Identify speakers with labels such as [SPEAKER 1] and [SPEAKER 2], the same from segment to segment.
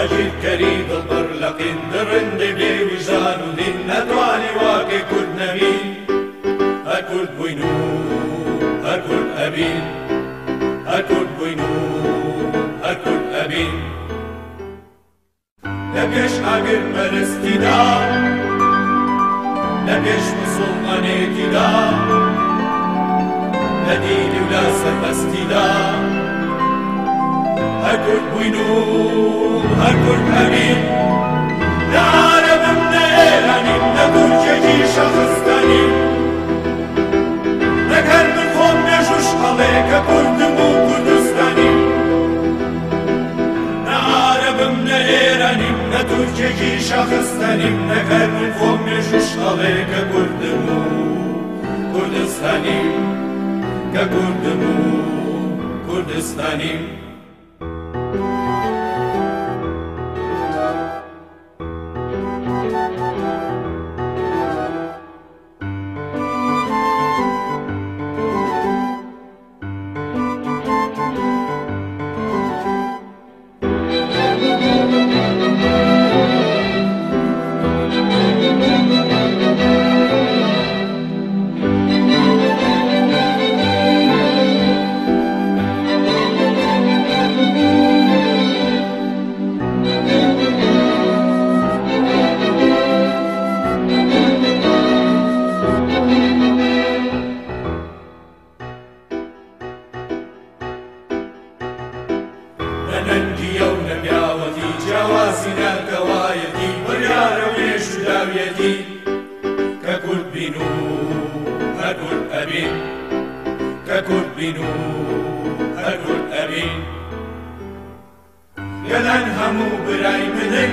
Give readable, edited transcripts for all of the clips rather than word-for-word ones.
[SPEAKER 1] ئەژیر کەری دڵبەر لە قیندە ڕندێ بێویژان و دین نەتوانی واکێ کورد نەبین هەر کورد بووین و هەر کورد ئەبین هەر کورد بووین و هەر کورد ئەبین لە پێش ئاگر پەرستیدا لە پێش موسڵمانێتیدا لە دینی و لە سەربەستیدا هەر کورد بووین و هەر کورد ئەبین لە عارەبم نە ئێرانیم لە تورکێکی شەخستانیم نەکەر من خۆم نەژوش هەڵێ کە کوردم و کوردستانیم نە عارەبم نە ئێرانیم نە تورکێکی شەخستانیم نەکەر من خۆم نەژوش هەڵێ کە کوردم و کوردستانیم کە کوردم و کوردستانیم نەنگیە و نەپیاوەتی جیاوازی نەکەوایەتی بڕیارە و نێژ و داویەتی کە کورد بین و هەر کورد ئەبین کە کورد بین و هەر کورد ئەبین گەلان هەموو برای منن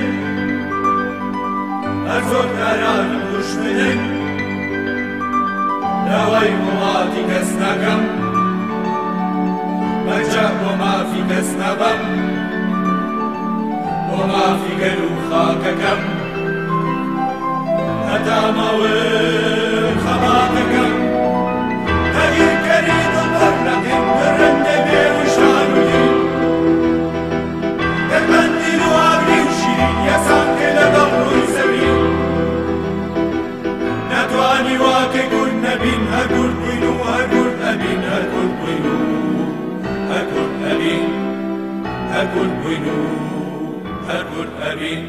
[SPEAKER 1] هەر زۆر کارانم دوژمنن داوای وڵاتی کەس ناکەم بەجا بۆ مافی کەس نەبەم بۆ مافی گەل و خاکەکەم هەتا ماوەر خەماتەکەم ئەگیر کەری دڵبەر نەقیم بڕندە بێویژان و دین دەربەندین و ئاگری و شیرین یەسان کە لەگەڵ ڕووی زەوین نەتوانی واکەی کورد نەبین هەر کورد بووین و هەر کورد ئەبین هەر کورد بووین و هەر کورد ئەبین هەر کورد بووین و هەر کورد ئەبین